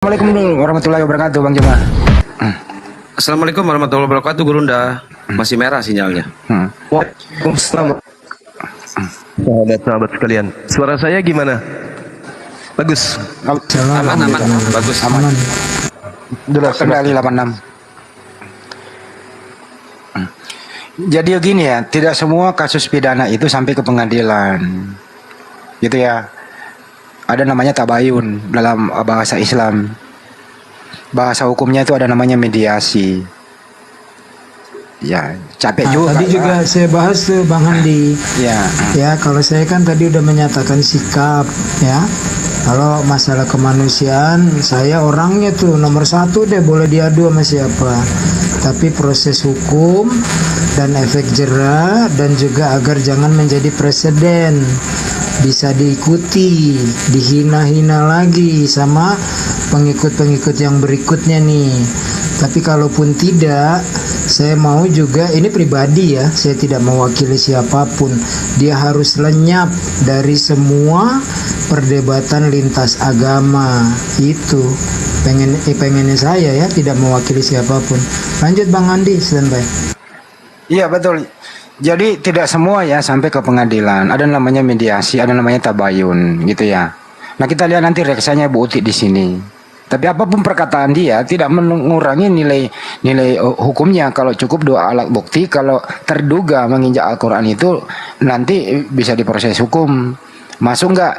Assalamualaikum warahmatullahi wabarakatuh, Bang Juma. Assalamualaikum warahmatullahi wabarakatuh, Gurunda. Masih merah sinyalnya. Waalaikumsalam. Sahabat-sahabat sekalian, suara saya gimana? Bagus. Aman, bagus. Aman. Jelas. Kendali 86. Jadi gini ya, tidak semua kasus pidana itu sampai ke pengadilan. Gitu ya. Ada namanya tabayun dalam bahasa Islam. Bahasa hukumnya itu ada namanya mediasi. Ya, capek juga. Tadi juga saya bahas tuh Bang Handi. Ya. Ya, kalau saya kan tadi udah menyatakan sikap ya. Kalau masalah kemanusiaan, saya orangnya tuh nomor satu deh, boleh diadu sama siapa. Tapi proses hukum dan efek jera dan juga agar jangan menjadi presiden, bisa diikuti, dihina-hina lagi sama pengikut-pengikut yang berikutnya nih. Tapi kalaupun tidak, saya mau juga, ini pribadi ya, saya tidak mewakili siapapun. Dia harus lenyap dari semua perdebatan lintas agama. Itu pengennya saya ya, tidak mewakili siapapun. Lanjut Bang Andi, standby. Iya betul. Jadi tidak semua ya sampai ke pengadilan. Ada namanya mediasi, ada namanya tabayun, gitu ya. Nah kita lihat nanti reaksinya Bu Uti di sini. Tapi apapun perkataan dia tidak mengurangi nilai hukumnya. Kalau cukup dua alat bukti, kalau terduga menginjak Al-Quran itu nanti bisa diproses hukum. Masuk nggak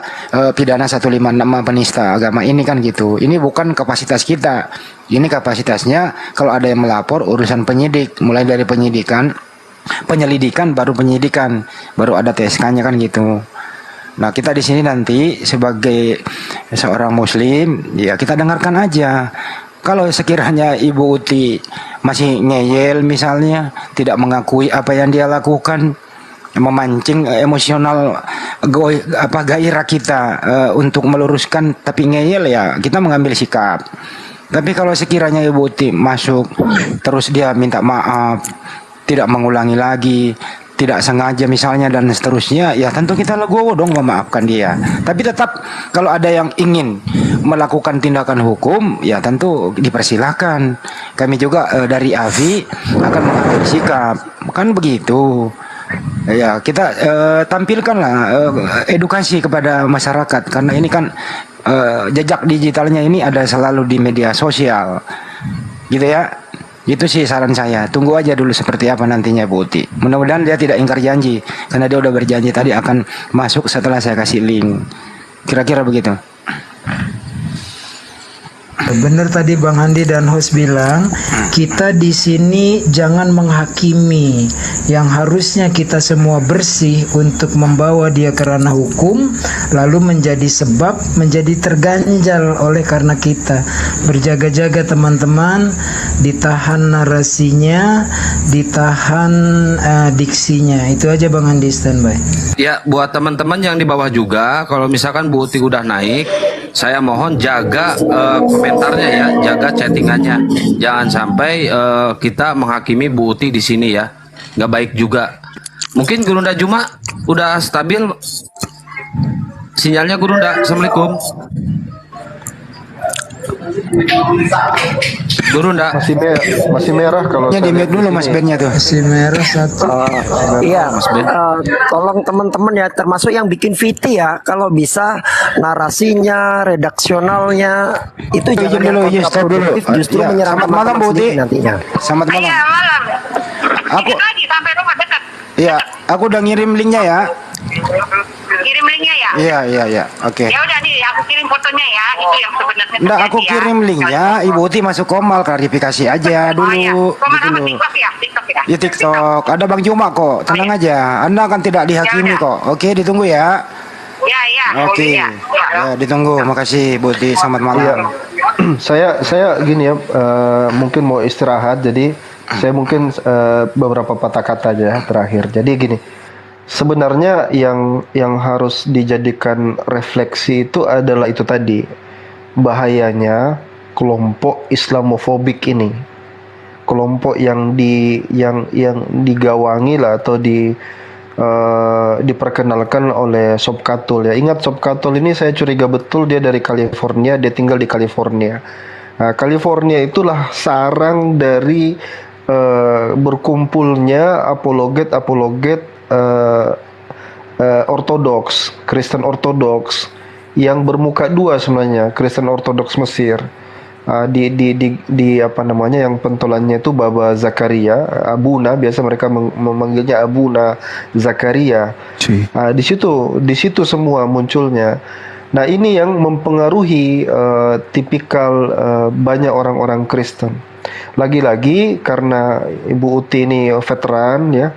pidana 156 penista agama ini kan gitu. Ini bukan kapasitas kita. Ini kapasitasnya kalau ada yang melapor urusan penyidik, mulai dari penyelidikan baru penyidikan, baru ada TSK-nya kan gitu. Nah, kita di sini nanti sebagai seorang muslim, ya kita dengarkan aja. Kalau sekiranya Ibu Uti masih ngeyel misalnya, tidak mengakui apa yang dia lakukan, memancing emosional gairah kita untuk meluruskan tapi ngeyel, ya kita mengambil sikap. Tapi kalau sekiranya Ibu Uti masuk terus dia minta maaf, tidak mengulangi lagi, tidak sengaja misalnya dan seterusnya, ya tentu kita legowo dong memaafkan dia. Tapi tetap kalau ada yang ingin melakukan tindakan hukum, ya tentu dipersilahkan. Kami juga dari AVI akan mengambil sikap, kan begitu. Ya kita tampilkanlah edukasi kepada masyarakat, karena ini kan jejak digitalnya ini ada selalu di media sosial, gitu ya. Itu sih saran saya. Tunggu aja dulu seperti apa nantinya Bu Uti. Mudah-mudahan dia tidak ingkar janji, karena dia udah berjanji tadi akan masuk setelah saya kasih link. Kira-kira begitu. Benar tadi Bang Handi dan host bilang, kita di sini jangan menghakimi. Yang harusnya kita semua bersih untuk membawa dia ke ranah hukum, lalu menjadi sebab menjadi terganjal oleh karena kita. Berjaga-jaga teman-teman, ditahan narasinya, ditahan diksinya. Itu aja Bang Handi, standby. Ya, buat teman-teman yang di bawah juga, kalau misalkan Bu Uti udah naik, saya mohon jaga komentarnya ya, jaga chattingannya. Jangan sampai kita menghakimi Bu Uti di sini ya, nggak baik juga. Mungkin Gurunda Juma udah stabil sinyalnya Gurunda. Assalamualaikum. Gurunda Masih merah kalau Ya di mute dulu Mas Ben-nya tuh. Si merah satu. Iya, tolong teman-teman ya, termasuk yang bikin VT ya, kalau bisa narasinya, redaksionalnya itu jangan Izin yang dulu, izin stop dulu. kontraproduktif, justru Ya, menyerang selamat malam Bu Uti. nantinya. Selamat malam. Iya malam. Aku Dikit lagi sampai rumah dekat. Iya, aku udah ngirim linknya ya. Kirim linknya ya. Iya. Oke. Ya udah nih, aku kirim fotonya ya. Itu yang sebenarnya. Nggak, aku terjadi ya. kirim linknya. Ibu Uti masuk Komal, klarifikasi aja dulu. Oh iya. Komentar Gitu apa loh. TikTok ya? TikTok ya. Di TikTok ada Bang Juma kok, tenang aja. Anda akan tidak dihakimi Ya udah. kok. Oke, ditunggu ya. Ya. Oke. Ya. Ya, ditunggu. Makasih Bu Uti. Selamat malam. saya gini ya, mungkin mau istirahat, jadi saya mungkin beberapa patah kata aja terakhir. Jadi gini, sebenarnya yang harus dijadikan refleksi itu adalah itu tadi, bahayanya kelompok Islamofobik ini, kelompok yang digawangi lah atau diperkenalkan oleh Sob Katul ya. Ingat Sob Katul ini saya curiga betul dia dari California, dia tinggal di California. Nah, California itulah sarang dari berkumpulnya apologet-apologet ortodoks, Kristen ortodoks yang bermuka dua sebenarnya, Kristen ortodoks Mesir. Di apa namanya yang pentolannya itu Baba Zakaria, Abuna, biasa mereka memanggilnya Abuna Zakaria. Di situ semua munculnya. Nah, ini yang mempengaruhi tipikal banyak orang-orang Kristen. Lagi-lagi karena Ibu Uti ini veteran ya,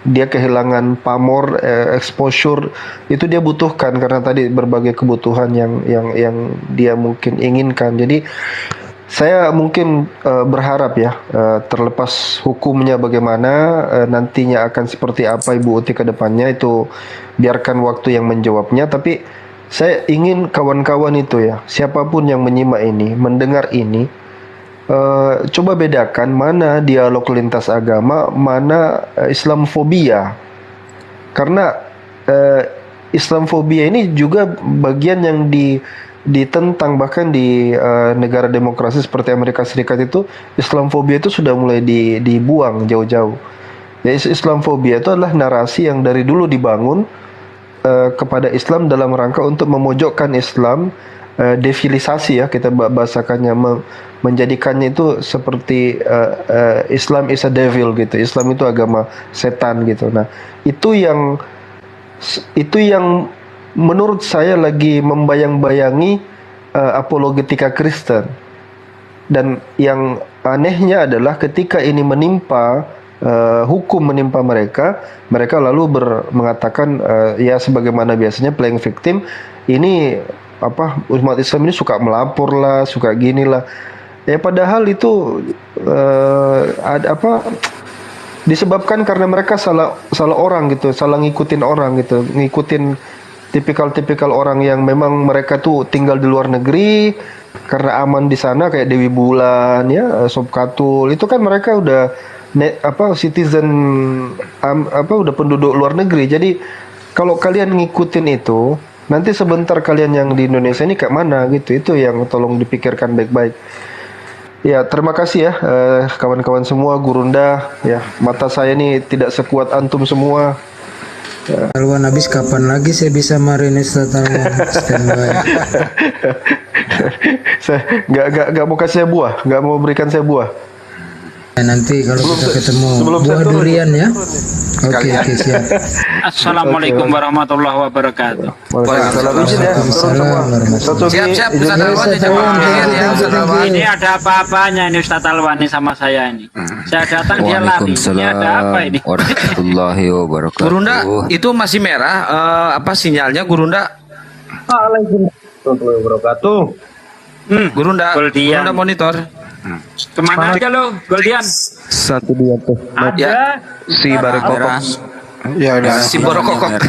dia kehilangan pamor, exposure itu dia butuhkan karena tadi berbagai kebutuhan yang dia mungkin inginkan. Jadi saya mungkin berharap ya, terlepas hukumnya bagaimana, nantinya akan seperti apa Ibu Uti ke depannya, itu biarkan waktu yang menjawabnya. Tapi saya ingin kawan-kawan itu ya, siapapun yang menyimak ini, mendengar ini, coba bedakan mana dialog lintas agama, mana Islamofobia. Karena Islamofobia ini juga bagian yang ditentang bahkan di negara demokrasi seperti Amerika Serikat. Itu Islamofobia itu sudah mulai dibuang jauh-jauh. Ya, Islamofobia itu adalah narasi yang dari dulu dibangun kepada Islam dalam rangka untuk memojokkan Islam, defilisasi ya kita bahasakannya, menjadikannya itu seperti Islam is a devil gitu, Islam itu agama setan gitu. Nah, itu yang menurut saya lagi membayang-bayangi apologetika Kristen. Dan yang anehnya adalah ketika ini menimpa, hukum menimpa mereka lalu mengatakan ya sebagaimana biasanya playing victim. Ini umat Islam ini suka melapor lah, suka gini lah. Ya padahal itu disebabkan karena mereka salah orang gitu, salah ngikutin orang gitu, ngikutin tipikal orang yang memang mereka tuh tinggal di luar negeri karena aman di sana, kayak Dewi Bulan ya, Sob Katul, itu kan mereka udah citizen, udah penduduk luar negeri. Jadi kalau kalian ngikutin itu, nanti sebentar kalian yang di Indonesia ini kayak mana gitu. Itu yang tolong dipikirkan baik-baik. Ya, terima kasih ya kawan-kawan semua, Gurunda ya. Mata saya ini tidak sekuat antum semua. Talwan habis kapan lagi saya bisa marin Ustaz Talwan? Standby. Saya nggak mau kasih saya buah, nggak mau berikan saya buah. Nanti kalau kita ketemu buah durian ya. Oke, siap. Assalamualaikum warahmatullahi wabarakatuh. Waalaikumsalam. Izin ya, turun semua. Siap, Ustaz Alwan, Ini ada apa-apanya ini Ustaz Alwan ini sama saya ini. Saya datang dia lari. Ini ada apa ini? Warahmatullahi wabarakatuh. Gurunda, itu masih merah sinyalnya Gurunda? Warahmatullahi wabarakatuh. Gurunda monitor. Kemana aja lo, Goldian? Satu dua tuh. Ada Si Barekokok. Ya udah. Si Borokokok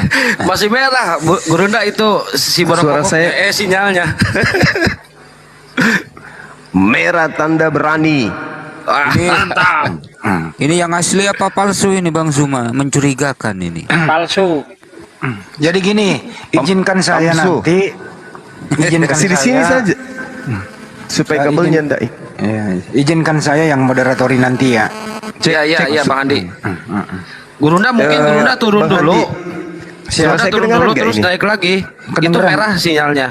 masih merah. Gurunda itu si Borokokok. Suara saya sinyalnya. merah tanda berani. mantap. Ini yang asli apa palsu ini Bang Zuma? Mencurigakan ini. Palsu. Jadi gini, izinkan saya Amsu. nanti, izinkan Kasih di sini saya saja. Supaya kabelnya ndak. ya, izinkan saya yang moderatori nanti ya. Iya Bang Andi. Gurunda mungkin Gurunda turun Bang dulu. Andi. Suara Gurunda saya turun kedengaran dulu nggak terus ini? naik lagi. Itu Kedengeran. merah sinyalnya.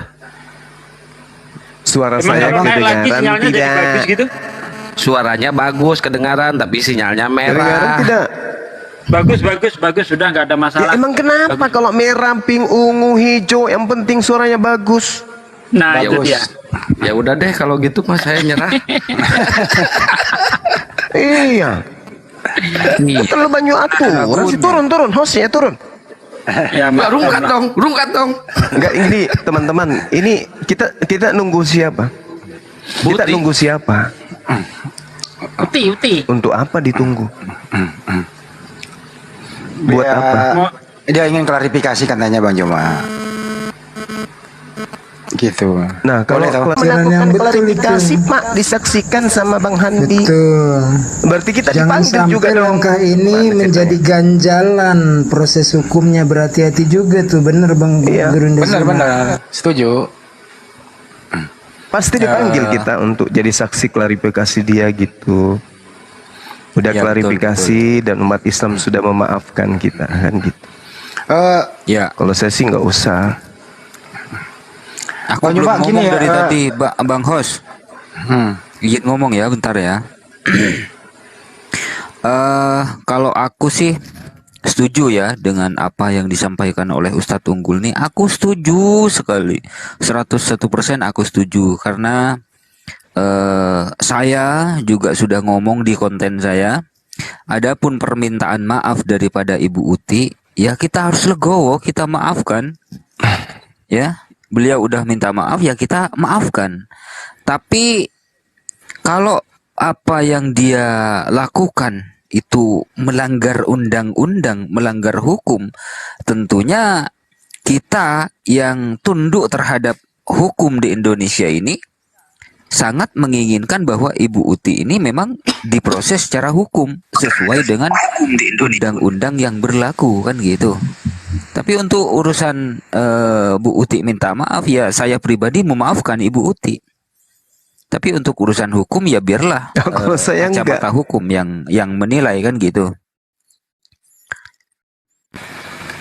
Suara Emang saya kalau naik lagi kedengaran sinyalnya jadi bagus tidak? gitu? Suaranya bagus kedengaran tapi sinyalnya Kedengaran merah. tidak? Bagus, sudah nggak ada Ya masalah. emang kenapa kalau merah, pink, ungu, hijau, yang penting suaranya bagus. Nah, itu Bagus. dia. Ya udah deh kalau gitu mas saya nyerah. Iya. Terlalu banyak aturan sih. Turun, hostnya turun. Ya, Ya, rungkat dong. Enggak, ini teman-teman, ini kita nunggu siapa? Kita Buti. nunggu siapa? Uti. Untuk apa ditunggu? Buat Ya, apa? Mau- Dia ingin klarifikasi katanya Bang Joma. gitu. Nah, kalau Boleh tahu. Pikiran yang melakukan betul klarifikasi itu. Pak disaksikan sama Bang Handi. Betul. Berarti kita Jangan dipanggil sampai juga dong. langkah ini Gimana menjadi ceritanya? ganjalan proses hukumnya, berhati-hati juga tuh, bener Bang Iya. Gurunda Zuma. Benar-benar setuju. Pasti dipanggil kita untuk jadi saksi klarifikasi dia gitu. Udah Ya, klarifikasi dan umat Islam sudah memaafkan kita kan gitu. Ya, Kalau saya sih nggak usah. aku Oh, belum Pak, ngomong gini ya, dari tadi, Bang Hos. Izin ngomong ya, bentar ya. Kalau aku sih setuju ya dengan apa yang disampaikan oleh Ustadz Unggul nih. Aku setuju sekali, 101% aku setuju karena saya juga sudah ngomong di konten saya. Adapun permintaan maaf daripada Ibu Uti, ya kita harus legowo, kita maafkan. Ya, beliau udah minta maaf, ya kita maafkan. Tapi kalau apa yang dia lakukan itu melanggar undang-undang, melanggar hukum, tentunya kita yang tunduk terhadap hukum di Indonesia ini sangat menginginkan bahwa Ibu Uti ini memang diproses secara hukum sesuai dengan undang-undang yang berlaku kan gitu. Tapi untuk urusan Bu Uti minta maaf, ya saya pribadi memaafkan Ibu Uti. Tapi untuk urusan hukum ya biarlah Kalau saya kacamata hukum yang menilai kan gitu.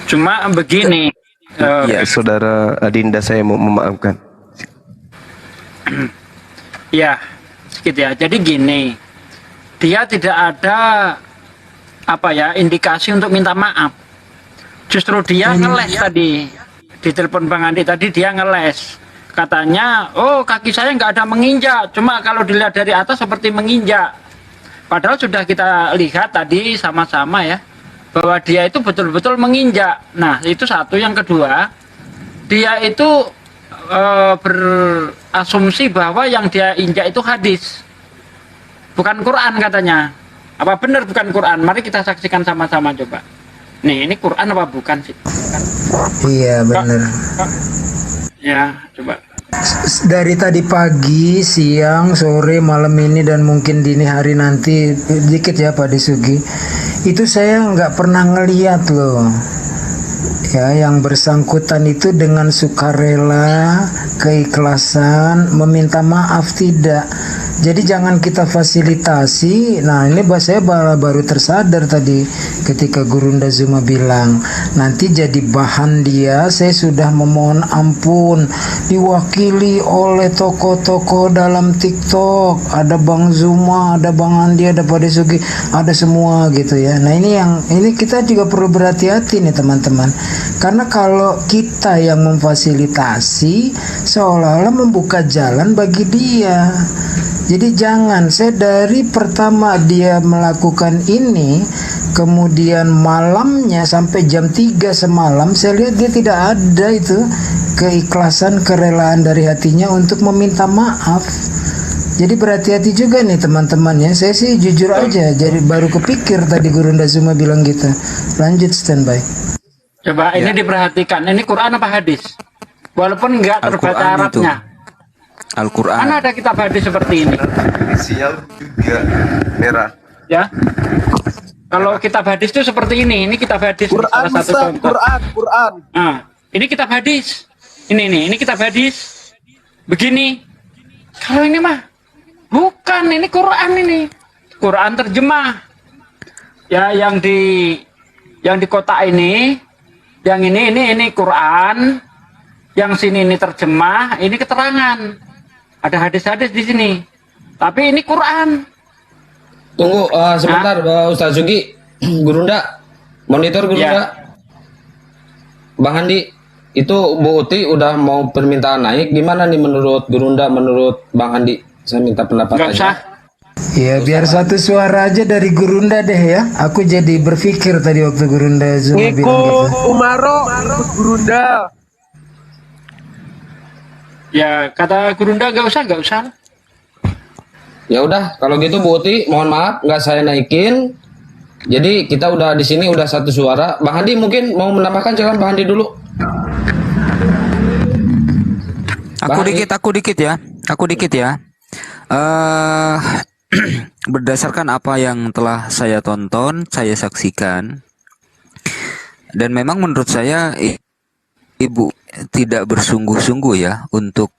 Cuma begini, Ya, saudara Adinda saya mau memaafkan. ya sedikit ya. Jadi gini, dia tidak ada apa ya indikasi untuk minta maaf. Justru dia ngeles tadi di telepon Bang Andi tadi, dia ngeles. Katanya, oh kaki saya nggak ada menginjak, cuma kalau dilihat dari atas seperti menginjak. Padahal sudah kita lihat tadi sama-sama ya, bahwa dia itu betul-betul menginjak. Nah itu satu. Yang kedua, dia itu berasumsi bahwa yang dia injak itu hadis, bukan Quran katanya. Apa benar bukan Quran? Mari kita saksikan sama-sama coba. Nih, ini Quran apa bukan sih? Bukan. Iya bener. Ya, coba. Dari tadi pagi, siang, sore, malam ini dan mungkin dini hari nanti dikit ya Pak Disugi. Itu saya nggak pernah ngeliat loh. Ya, yang bersangkutan itu dengan sukarela, keikhlasan, meminta maaf tidak. Jadi jangan kita fasilitasi. Nah ini saya baru tersadar tadi ketika Gurunda Zuma bilang nanti jadi bahan dia. Saya sudah memohon ampun diwakili oleh tokoh-tokoh dalam TikTok. Ada Bang Zuma, ada Bang Andi, ada Pak Desugi, ada semua gitu ya. Nah ini kita juga perlu berhati-hati nih teman-teman. Karena kalau kita yang memfasilitasi seolah-olah membuka jalan bagi dia. Jadi jangan, saya dari pertama dia melakukan ini, kemudian malamnya sampai jam 3 semalam, saya lihat dia tidak ada itu keikhlasan, kerelaan dari hatinya untuk meminta maaf. Jadi berhati-hati juga nih teman-teman ya. Saya sih jujur aja, jadi baru kepikir tadi Gurunda Zuma bilang gitu. Lanjut standby. Coba ini diperhatikan. Ini Quran apa hadis? Walaupun nggak terbaca Al-Quran itu. Arabnya. Al-Quran. Mana ada kitab hadis seperti ini? Inisial juga merah. Ya. Kalau kitab hadis itu seperti ini. Ini kitab hadis. Salah satu contoh. Quran. Nah, ini kitab hadis. Ini kitab hadis. Begini. Kalau ini mah bukan, ini Quran ini. Quran terjemah. Ya, yang di kotak ini, yang ini Quran. Yang sini ini terjemah, ini keterangan. Ada hadis-hadis di sini. Tapi ini Quran. Tunggu sebentar, Ustaz Sugi, Gurunda, monitor Gurunda. Ya. Bang Handi, itu Bu Uti udah mau permintaan naik. Gimana nih menurut Gurunda, menurut Bang Handi? Saya minta pendapat Nggak aja. usah. Ya biar satu suara aja dari Gurunda deh ya. Aku jadi berpikir tadi waktu Gurunda Zuma bilang gitu. Umaro, Gurunda. Ya, kata Gurunda nggak usah. Ya udah, kalau gitu Bu Uti, mohon maaf nggak saya naikin. Jadi kita udah di sini udah satu suara. Bang Handi mungkin mau menambahkan, silakan Bang Handi dulu. Aku dikit ya. Eh berdasarkan apa yang telah saya tonton, saya saksikan, dan memang menurut saya Ibu tidak bersungguh-sungguh ya untuk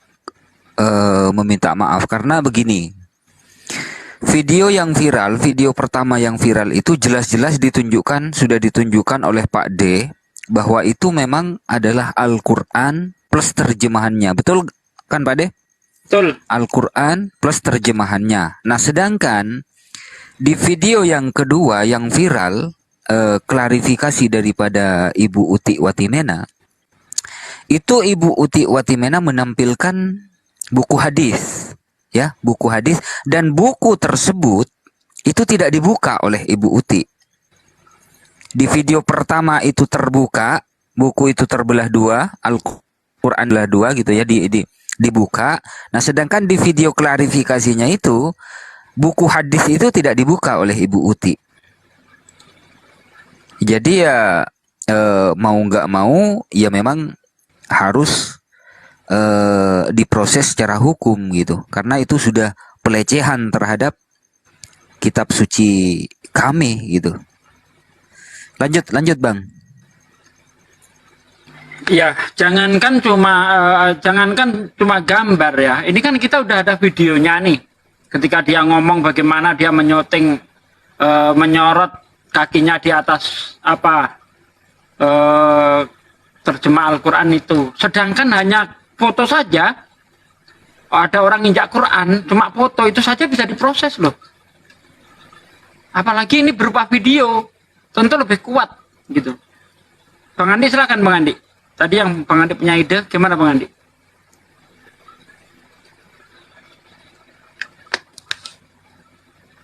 meminta maaf karena begini. Video pertama yang viral itu jelas-jelas sudah ditunjukkan oleh Pak D bahwa itu memang adalah Al-Quran plus terjemahannya. Betul kan Pak D? Betul. Al-Quran plus terjemahannya. Nah, sedangkan di video yang kedua yang viral, klarifikasi daripada Ibu Uti Watimena, itu Ibu Uti Watimena menampilkan buku hadis, ya, buku hadis, dan buku tersebut itu tidak dibuka oleh Ibu Uti. Di video pertama itu terbuka, buku itu terbelah dua, Al-Quran belah dua gitu ya, dibuka. Nah, sedangkan di video klarifikasinya itu buku hadis itu tidak dibuka oleh Ibu Uti. Jadi ya mau nggak mau ya memang harus diproses secara hukum gitu, karena itu sudah pelecehan terhadap kitab suci kami gitu. Lanjut Bang. Ya, jangankan cuma gambar ya. Ini kan kita udah ada videonya nih. Ketika dia ngomong bagaimana dia menyorot kakinya di atas terjemah Al-Quran itu. Sedangkan hanya foto saja, ada orang injak Quran, cuma foto itu saja bisa diproses loh. Apalagi ini berupa video, tentu lebih kuat gitu. Bang Andi silakan Bang Andi. Tadi yang Bang Andi punya ide, gimana Bang Andi?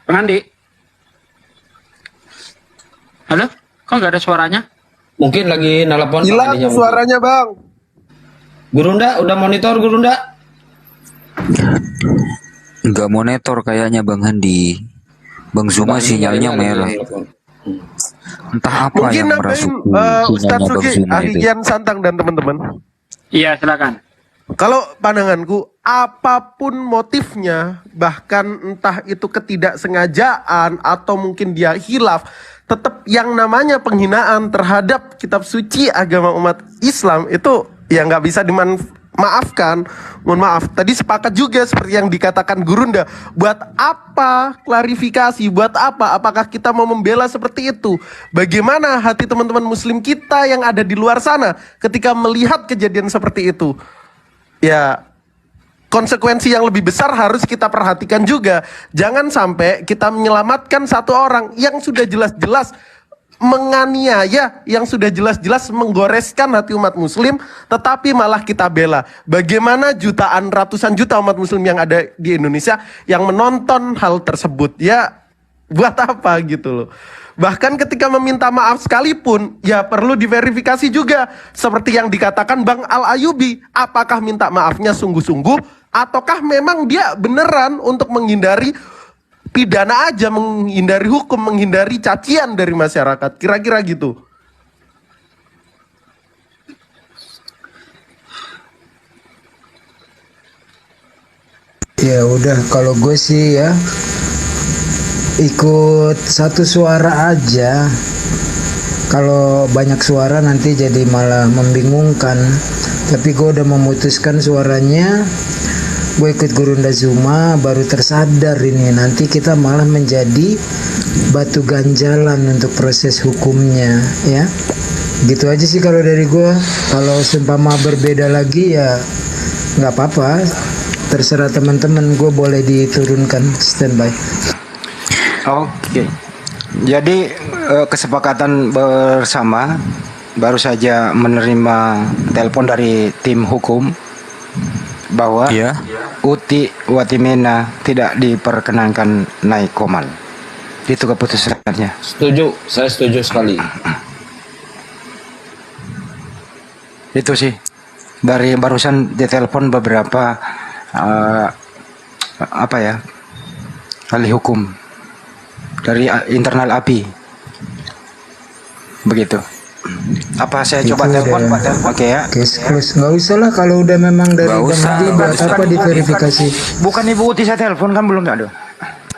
Bang Andi? Halo? Kok nggak ada suaranya? Mungkin lagi nelpon. Hilang suaranya Bang. Gurunda, udah monitor Gurunda? Nggak monitor kayaknya Bang Andi. Bang Zuma sinyalnya merah. Entah apa Mungkin yang merasuk Ustaz sinyalnya Bang Sugi, Zuma ahli itu. Gian Santang dan teman-teman. Iya, silakan. Kalau pandanganku, apapun motifnya, bahkan entah itu ketidaksengajaan atau mungkin dia hilaf, tetap yang namanya penghinaan terhadap kitab suci agama umat Islam itu ya nggak bisa dimaafkan. Mohon maaf. Tadi sepakat juga seperti yang dikatakan Gurunda. Buat apa klarifikasi? Buat apa? Apakah kita mau membela seperti itu? Bagaimana hati teman-teman Muslim kita yang ada di luar sana ketika melihat kejadian seperti itu? Ya, konsekuensi yang lebih besar harus kita perhatikan juga. Jangan sampai kita menyelamatkan satu orang yang sudah jelas-jelas menganiaya, yang sudah jelas-jelas menggoreskan hati umat muslim, tetapi malah kita bela. Bagaimana jutaan, ratusan juta umat muslim yang ada di Indonesia yang menonton hal tersebut? Ya, buat apa gitu loh. Bahkan ketika meminta maaf sekalipun, ya perlu diverifikasi juga. Seperti yang dikatakan Bang Al-Ayubi, apakah minta maafnya sungguh-sungguh, ataukah memang dia beneran untuk menghindari pidana aja, menghindari hukum, menghindari cacian dari masyarakat. Kira-kira gitu. Ya udah, kalau gue sih ya ikut satu suara aja. Kalau banyak suara nanti jadi malah membingungkan. Tapi gue udah memutuskan suaranya. Gue ikut Gurunda Zuma, baru tersadar ini nanti kita malah menjadi batu ganjalan untuk proses hukumnya, ya. Gitu aja sih kalau dari gue. Kalau seumpama berbeda lagi ya nggak apa-apa. Terserah teman-teman, gue boleh diturunkan standby. Oke. Jadi kesepakatan bersama, baru saja menerima telepon dari tim hukum bahwa Ya. Uti Watimena tidak diperkenankan naik komal. Itu keputusannya. Setuju, saya setuju sekali. Itu sih. Dari barusan ditelepon beberapa ahli hukum dari internal API. Begitu. Apa saya coba Itu telepon udah Pak? Oke ya. case close. Nggak usah lah kalau udah memang dari Nggak Bang usah. Hadi buat apa diverifikasi. Bukan Ibu Uti saya telepon kan belum ada.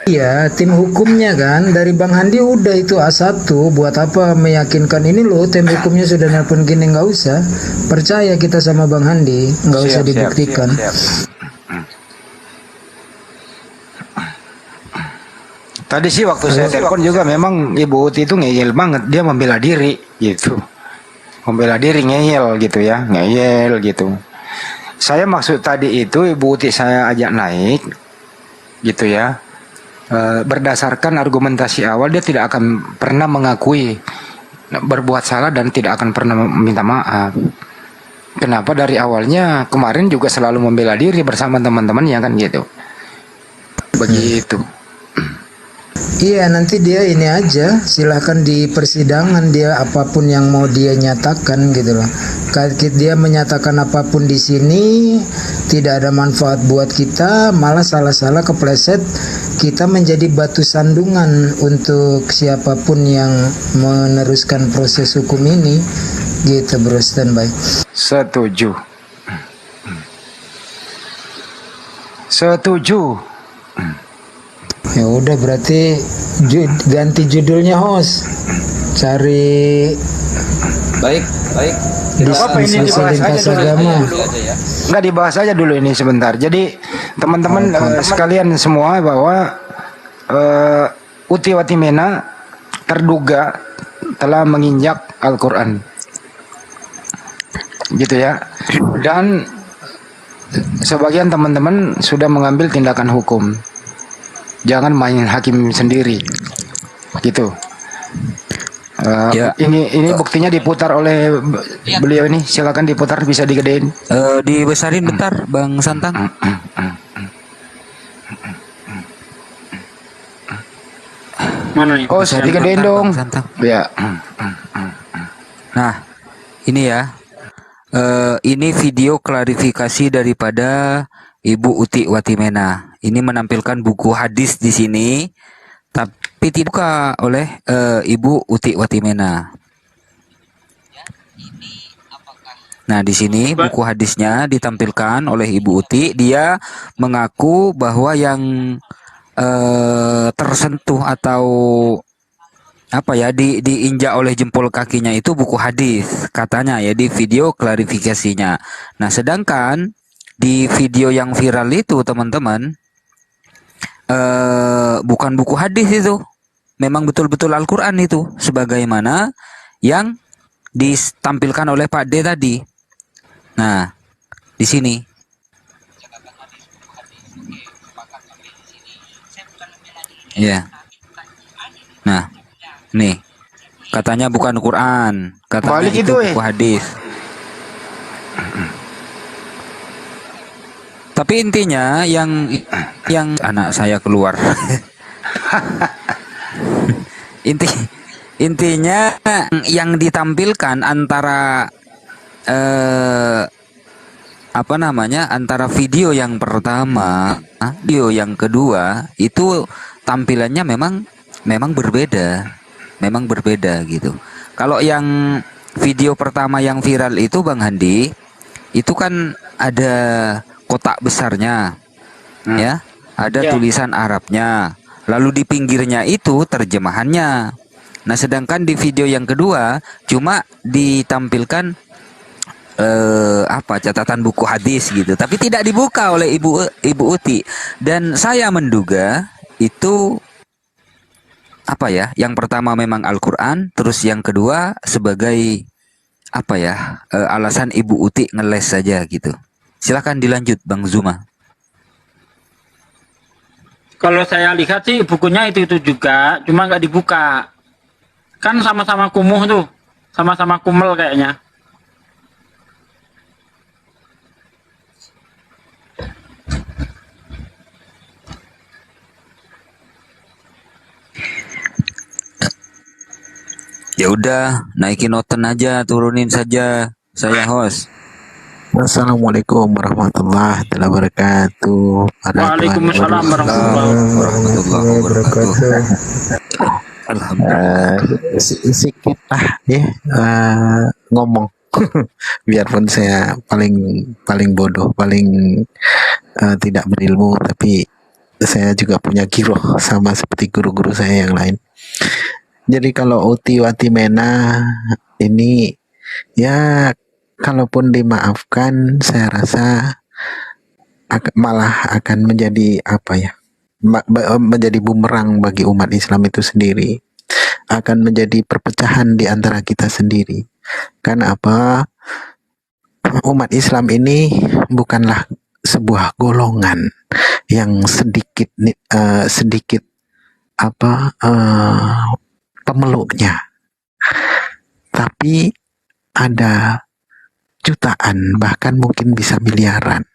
Iya, tim hukumnya kan dari Bang Handi udah itu A1, buat apa meyakinkan ini loh tim hukumnya sudah nelpon gini, nggak usah. Percaya kita sama Bang Handi, nggak usah dibuktikan. Tadi sih waktu saya telepon juga memang Ibu Uti itu ngeyel banget, dia membela diri gitu. Membela diri ngeyel gitu ya, ngeyel gitu. Saya maksud tadi itu Ibu Uti saya ajak naik gitu ya. Berdasarkan argumentasi awal dia tidak akan pernah mengakui berbuat salah dan tidak akan pernah meminta maaf. Kenapa dari awalnya kemarin juga selalu membela diri bersama teman-temannya kan gitu. Begitu. Iya, nanti dia ini aja, silahkan di persidangan dia apapun yang mau dia nyatakan gitu loh. Dia menyatakan apapun di sini tidak ada manfaat buat kita, malah salah-salah kepleset kita menjadi batu sandungan untuk siapapun yang meneruskan proses hukum ini. Gitu bro, standby. Setuju. Setuju. Ya udah berarti ganti judulnya host. Cari Baik. diskusi lintas agama. Nggak dibahas aja dulu ini sebentar. Jadi teman-teman sekalian semua bahwa Uti Watimena terduga telah menginjak Al-Quran. Gitu ya. Dan sebagian teman-teman sudah mengambil tindakan hukum. Jangan main hakim sendiri, gitu. Ya. Ini buktinya diputar oleh beliau ini. Silakan diputar, bisa digedein. Dibesarin bentar, Bang Santang. Mana nih? Oh, saya digedein dong. Santang. Ya. Nah, ini ya. Ini video klarifikasi daripada Ibu Uti Watimena. Ini menampilkan buku hadis di sini, tapi tidak dibuka oleh Ibu Uti Watimena. Nah, di sini buku hadisnya ditampilkan oleh Ibu Uti. Dia mengaku bahwa yang tersentuh atau apa ya diinjak oleh jempol kakinya itu buku hadis katanya ya di video klarifikasinya. Nah, sedangkan di video yang viral itu teman-teman bukan buku hadis itu, memang betul-betul Al-Quran itu sebagaimana yang ditampilkan oleh Pak D tadi. Nah, di sini. Ya. Nah, nih katanya bukan Quran, katanya Balik itu itu, buku hadis. Tapi intinya yang anak saya keluar. Intinya yang ditampilkan antara apa namanya, antara video yang pertama, video yang kedua itu tampilannya memang berbeda gitu. Kalau yang video pertama yang viral itu Bang Handi, itu kan ada kotak besarnya, ya, ada tulisan Arabnya, lalu di pinggirnya itu terjemahannya. Nah, sedangkan di video yang kedua cuma ditampilkan catatan buku hadis gitu, tapi tidak dibuka oleh Ibu Uti. Dan saya menduga itu yang pertama memang Al-Quran, terus yang kedua sebagai alasan Ibu Uti ngeles saja gitu. Silakan dilanjut Bang Zuma. Kalau saya lihat sih bukunya itu juga, cuma nggak dibuka. Kan sama-sama kumuh tuh, sama-sama kumel kayaknya. Ya udah, naikin noten aja, turunin saja. Saya host. Assalamualaikum warahmatullahi wabarakatuh. Waalaikumsalam warahmatullahi Warahmatullahi wabarakatuh. Alhamdulillah. Sikit lah ya ngomong. Biarpun saya paling bodoh, paling tidak berilmu, tapi saya juga punya giroh sama seperti guru-guru saya yang lain. Jadi kalau Uti Watimena ini ya kalaupun dimaafkan, saya rasa malah akan menjadi apa ya? Menjadi bumerang bagi umat Islam itu sendiri, akan menjadi perpecahan di antara kita sendiri. Karena apa? Umat Islam ini bukanlah sebuah golongan yang sedikit pemeluknya, tapi ada jutaan, bahkan mungkin bisa miliaran.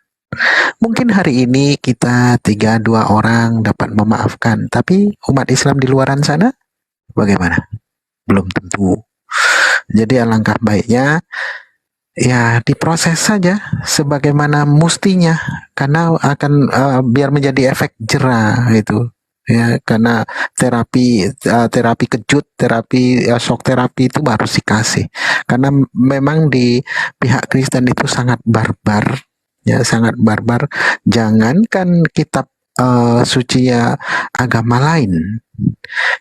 Mungkin hari ini kita 3-2 orang dapat memaafkan, tapi umat Islam di luaran sana bagaimana? Belum tentu. Jadi alangkah baiknya ya diproses saja sebagaimana mustinya, karena akan biar menjadi efek jera itu ya, karena terapi kejut, terapi shock terapi itu harus dikasih, karena memang di pihak Kristen itu sangat barbar. Ya, sangat barbar. Jangankan kitab sucinya agama lain,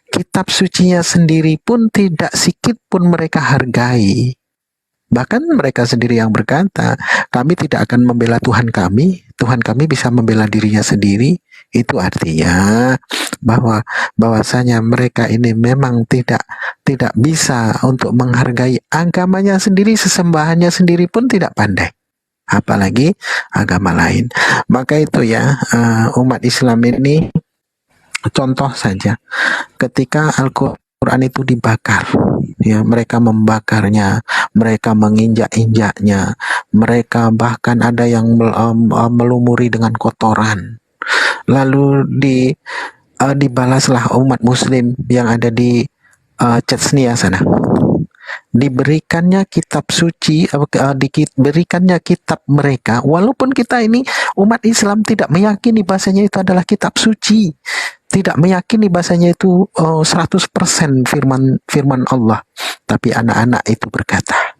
kitab sucinya sendiri pun tidak sikit pun mereka hargai. Bahkan mereka sendiri yang berkata, kami tidak akan membela Tuhan kami bisa membela dirinya sendiri. Itu artinya bahwasanya mereka ini memang tidak bisa untuk menghargai agamanya sendiri, sesembahannya sendiri pun tidak pandai, apalagi agama lain. Maka itu ya, umat Islam ini contoh saja, ketika Al-Quran itu dibakar, ya mereka membakarnya, mereka menginjak-injaknya, mereka bahkan ada yang melumuri dengan kotoran, lalu dibalaslah umat Muslim yang ada di Chechnya sana, diberikannya kitab suci, diberikannya kitab mereka, walaupun kita ini umat Islam tidak meyakini bahasanya itu adalah kitab suci, tidak meyakini bahasanya itu 100% firman Allah, tapi anak-anak itu berkata,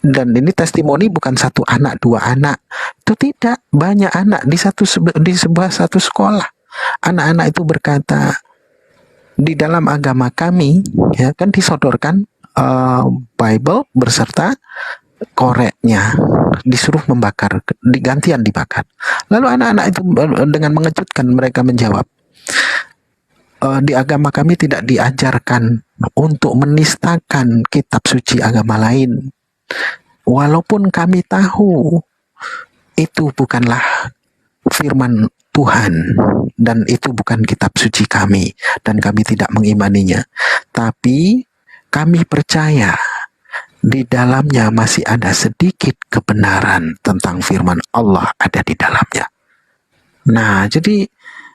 dan ini testimoni bukan 1 anak 2 anak, itu tidak, banyak anak di sebuah satu sekolah. Anak-anak itu berkata, di dalam agama kami ya kan disodorkan Bible beserta koreknya, disuruh membakar, digantian dibakar. Lalu anak-anak itu dengan mengejutkan mereka menjawab, di agama kami tidak diajarkan untuk menistakan kitab suci agama lain, walaupun kami tahu itu bukanlah firman Tuhan dan itu bukan kitab suci kami dan kami tidak mengimaninya, tapi kami percaya di dalamnya masih ada sedikit kebenaran tentang firman Allah ada di dalamnya. Nah, jadi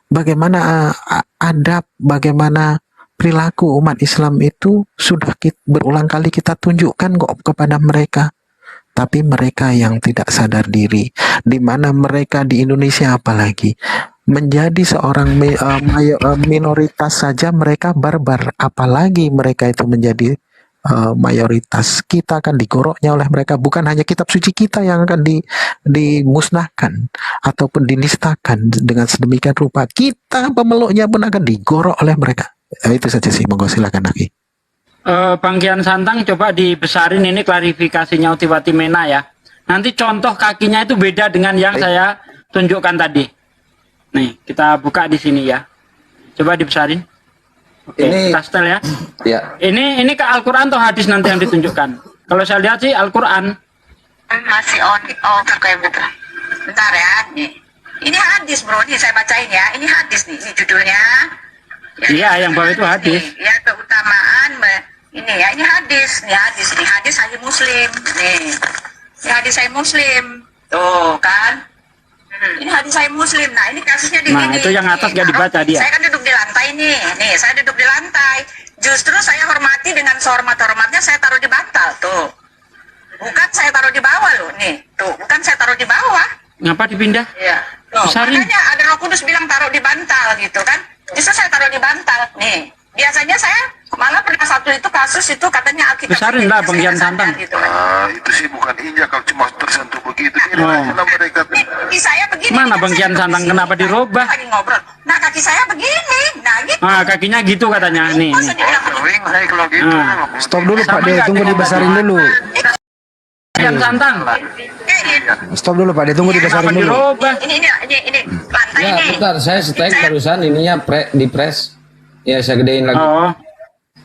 bagaimana adab, bagaimana perilaku umat Islam itu sudah berulang kali kita tunjukkan kok kepada mereka. Tapi mereka yang tidak sadar diri, di mana mereka di Indonesia apalagi, menjadi seorang minoritas saja mereka barbar, apalagi mereka itu menjadi mayoritas. Kita akan digoroknya oleh mereka, bukan hanya kitab suci kita yang akan dimusnahkan ataupun dinistakan dengan sedemikian rupa, kita pemeluknya pun akan digorok oleh mereka. Itu saja sih, monggo silakan lagi. Bang Kian Santang coba dibesarin ini klarifikasinya Uti Watimena ya. Nanti contoh kakinya itu beda dengan yang saya tunjukkan tadi. Nih, kita buka di sini ya. Coba dibesarin. Oke, kita setel ya. Ya. Ini ke Al-Quran atau hadis nanti yang ditunjukkan? Kalau saya lihat sih Al-Quran. Masih kayak betul. Bentar ya, nih. Ini hadis bro, nih saya bacain ya. Ini hadis nih, ini judulnya. Iya, yang bawah itu hadis. Ya, keutamaan ini ya, ini hadis, ini hadis Sahih Muslim, nih, ini hadis Sahih Muslim, tuh kan, ini hadis Sahih Muslim. Nah, ini kasusnya di Nah, itu yang atas gak dibaca dia. Saya kan duduk di lantai nih, saya duduk di lantai. Justru saya hormati dengan sehormat-hormatnya, saya taruh di bantal tuh, bukan saya taruh di bawah loh, nih, tuh, bukan saya taruh di bawah. Ngapa dipindah? Iya. Makanya ada Roh Kudus bilang taruh di bantal gitu kan. Justru saya taruh di bantal. Nih, biasanya saya malah pernah satu itu kasus itu katanya Alkitab Besarin lah Bang Gian Santang. gitu. Itu sih bukan injak kalau cuma tersentuh begitu. Ini aja lah mereka. Kaki saya begini. Mana ini kan Bang saya Gian duduk Santang di kenapa sini. dirubah? Lagi ngobrol. Nah kaki saya begini. Nah gitu. Ah, kakinya gitu katanya. Nih, Masa nih. dibilang Sering saya kalau gitu. Ah. Stop dulu Sama Pak De, nggak tunggu dengan dibesarin dulu. Gian Santang. Stop dulu Pak De, tunggu dibesarin Kenapa dulu. dirubah? ini lantai Ya, ini. bentar, saya setek barusan ininya di press. Ya, saya gedein lagi. Oh.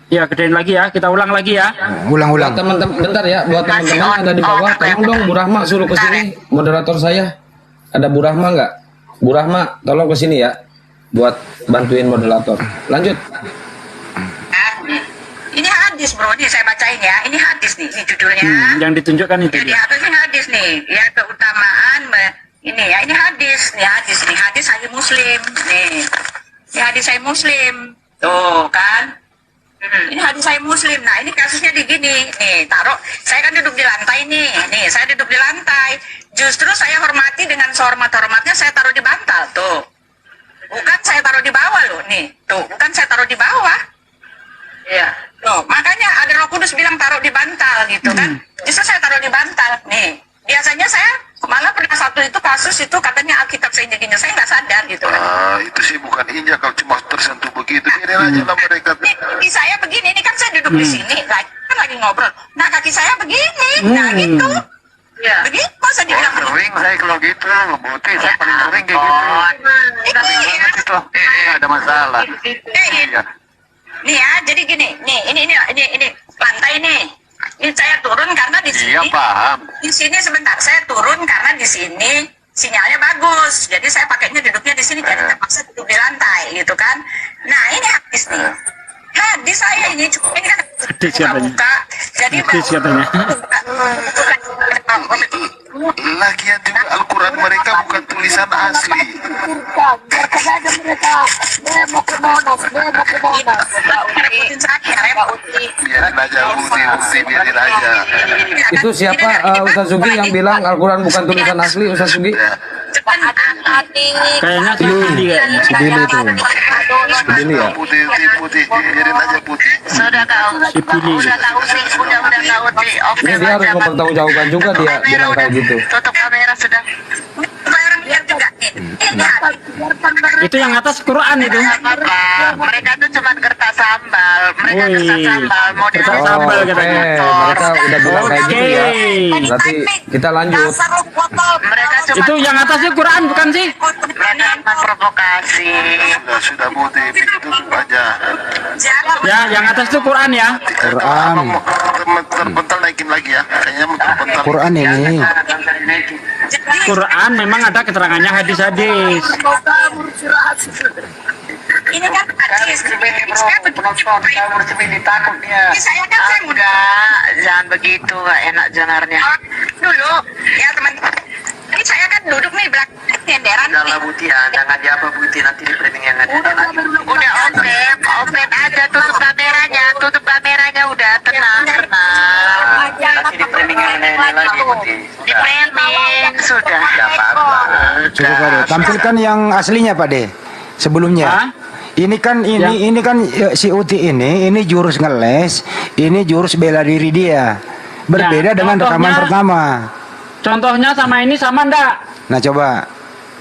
Ya, gedein lagi ya. Kita ulang lagi ya. Buat Ulang-ulang. teman-teman, bentar ya, buat teman-teman yang ada di bawah, tolong dong Bu Rahma suruh ke sini, moderator saya. Ada Bu Rahma nggak? Bu Rahma, tolong ke sini ya, buat bantuin moderator. Lanjut. Ini hadis bro, nih saya bacain ya. Ini hadis nih, ini judulnya. Yang ditunjukkan itu Jadi dia. atas ini hadis nih, ya keutamaan ini ya, ini hadis Sahih Muslim nih. Ini hadis Sahih Muslim. Tuh kan. Ini hadis Sahih Muslim. Nah, ini kasusnya di gini. Nih, taruh saya kan duduk di lantai nih. Nih, saya duduk di lantai. Justru saya hormati dengan sehormat-hormatnya saya taruh di bantal tuh. Bukan saya taruh di bawah loh, nih. Tuh, bukan saya taruh di bawah. Iya. Loh, makanya ada Roh Kudus bilang taruh di bantal gitu kan. Justru saya taruh di bantal. Nih, biasanya saya malah pernah satu itu kasus itu katanya Alkitab seinjak-injak saya nggak sadar gitu kan. Itu sih bukan injak kalau cuma tersentuh begitu. Biarin aja lah mereka. Nih, kaki saya begini, ini kan saya duduk di sini, kan lagi ngobrol. Nah, kaki saya begini, nah gitu. Ya. Begitu, masa dibilang Sering saya kalau gitu, putih saya paling sering kayak gitu. itu ya. Ada masalah. Iya. Nih ya, jadi gini, nih ini lantai nih. Ini saya turun karena di sini. Iya paham. Di sini sebentar, saya turun karena di sini sinyalnya bagus. Jadi saya pakainya duduknya di sini, jadi terpaksa duduk di lantai, gitu kan. Nah ini hadis nih. Hadis saya ini cuma ini kan Hadis katanya. buka. Jadi Hadis katanya. Lagian juga Al-Quran mereka bukan tulisan asli. Biarin aja Budi, biarin aja. Itu siapa Ustaz Sugi yang bilang Al-Quran bukan tulisan asli, Ustaz Sugi? Kayaknya si Billy kayaknya. Si Billy itu. Billy ya? Putih, biarin aja putih. Sudah kau, Si Billy. udah kau sih, udah kau sih. Oke, Ini dia harus mempertanggungjawabkan juga dia bilang kayak gitu. tutup kamera sudah. Orang lihat juga nih. Ini hadis. Itu yang atas Quran itu. Mereka tuh cuma kertas sambal. Mereka Wih, kertas sambal. Mau kertas dilakukan sambal Oke, katanya. mereka udah bilang kayak gitu ya. Oke. Berarti kita lanjut. mereka cuma Itu yang atasnya Quran bukan sih? mereka cuma provokasi. Sudah putih, tutup aja. Ya, yang atas itu Quran ya. Quran. Terpental naikin lagi ya. Kayaknya terpental. Quran ini. Quran memang ada keterangannya hadis-hadis. Ini kan hadis. Saya begini. takutnya. Saya kan saya muda. Jangan begitu, gak enak dengarnya. Dulu, ya teman-teman. Ini saya kan duduk nih belakang nyenderan nih. Jangan putih ya, jangan diapa putih nanti di framing yang ada. Udah open aja, tutup kameranya udah tenang. Nanti di framing yang ada lagi putih. Di framing sudah. Tidak apa-apa. Cukup Pak De. Tampilkan yang aslinya Pak De. Sebelumnya. Hah? Ini kan ini kan si Uti ini jurus ngeles, ini jurus bela diri dia. Berbeda Ya, dengan rekaman contohnya- pertama. Contohnya sama ini sama enggak? Nah, coba.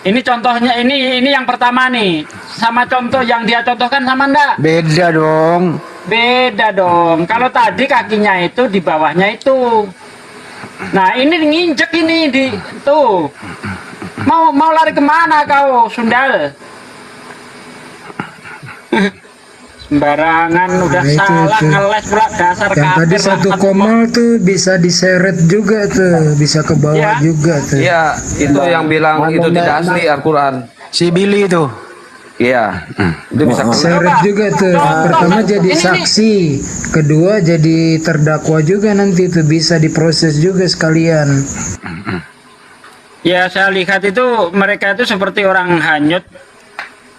Ini contohnya ini yang pertama nih. Sama contoh yang dia contohkan sama enggak? Beda dong. Beda dong. Kalau tadi kakinya itu di bawahnya itu. Nah, ini nginjek ini di tuh. Mau lari kemana kau, Sundal? Sembarangan udah itu, salah itu. ngeles pula dasar Yang tadi kafir satu lah. komal tuh bisa diseret juga tuh, bisa ke bawah Ya. juga tuh. Iya, itu yang bilang itu tidak asli Al-Quran. Si Billy itu. Iya, itu bisa Seret juga tuh. Pertama jadi Ini nih. saksi, kedua jadi terdakwa juga nanti tuh bisa diproses juga sekalian. Ya, saya lihat itu mereka itu seperti orang hanyut.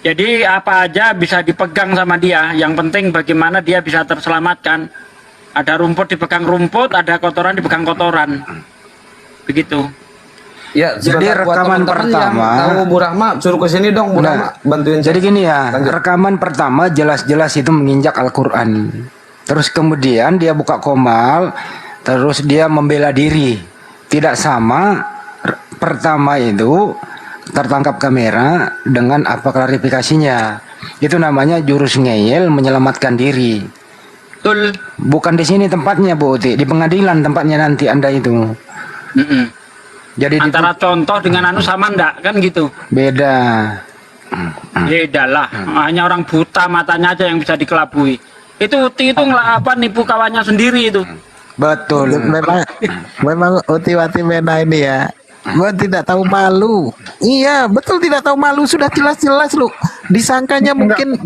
Jadi apa aja bisa dipegang sama dia. Yang penting bagaimana dia bisa terselamatkan. Ada rumput dipegang rumput, ada kotoran dipegang kotoran. Begitu. Ya, Jadi sebentar, buat rekaman teman-teman yang pertama. tahu Bu Rahma, suruh ke sini dong Bu Nah, Rahma, bantuin jadi saya. gini ya, Lanjut. rekaman pertama jelas-jelas itu menginjak Al-Quran. Terus kemudian dia buka komal, terus dia membela diri. Tidak sama pertama itu tertangkap kamera dengan apa klarifikasinya. Itu namanya jurus ngeyel menyelamatkan diri. Betul. Bukan di sini tempatnya Bu Uti, di pengadilan tempatnya nanti Anda itu. Mm-mm. Jadi Antara contoh dengan anu sama ndak kan gitu. beda. Beda lah. Hanya orang buta matanya aja yang bisa dikelabui. Itu Uti itu nipu kawannya sendiri itu. Betul. Memang Utiwati Mena ini ya, gua tidak tahu malu. Iya, betul tidak tahu malu, sudah jelas-jelas lu. Disangkanya mungkin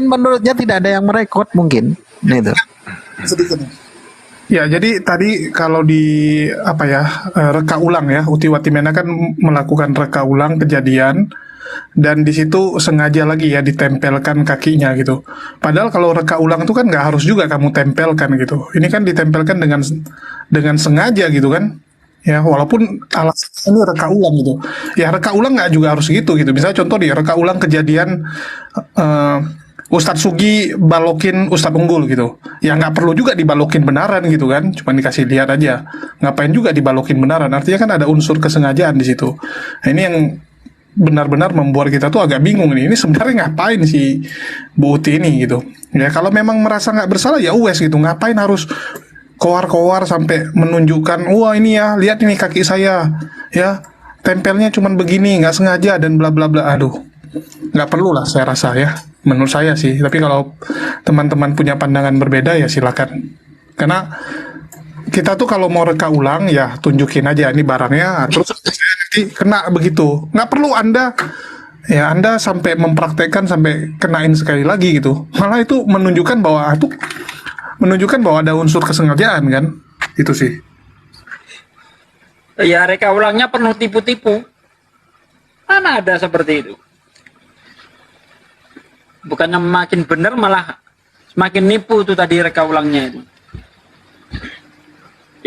menurutnya tidak ada yang merekod mungkin. Gitu. Ya, jadi tadi kalau di reka ulang ya, Utiwati Mena kan melakukan reka ulang kejadian dan di situ sengaja lagi ya ditempelkan kakinya gitu. Padahal kalau reka ulang itu kan nggak harus juga kamu tempelkan gitu. Ini kan ditempelkan dengan sengaja gitu kan. Ya, walaupun alasannya ini reka ulang gitu. Ya, reka ulang nggak juga harus gitu. Misalnya contoh di reka ulang kejadian Ustadz Sugi balokin Ustadz Unggul gitu. Ya nggak perlu juga dibalokin benaran gitu kan. Cuma dikasih lihat aja. Ngapain juga dibalokin benaran. Artinya kan ada unsur kesengajaan di situ. Nah, ini yang benar-benar membuat kita tuh agak bingung nih. Ini sebenarnya ngapain si Bu Uti ini gitu. Ya kalau memang merasa nggak bersalah ya wes gitu. Ngapain harus koar-koar sampai menunjukkan, wah ini ya, lihat ini kaki saya. Ya, tempelnya cuman begini, nggak sengaja dan bla bla bla. Aduh. Nggak perlu lah saya rasa ya. Menurut saya sih, tapi kalau teman-teman punya pandangan berbeda ya silakan. Karena kita tuh kalau mau reka ulang ya tunjukin aja ini barangnya, terus nanti kena begitu. Nggak perlu Anda sampai mempraktekkan sampai kenain sekali lagi gitu. Malah itu menunjukkan bahwa ada unsur kesengajaan kan, itu sih. Ya reka ulangnya penuh tipu-tipu. Mana ada seperti itu? Bukannya makin benar malah semakin nipu tuh tadi reka ulangnya itu.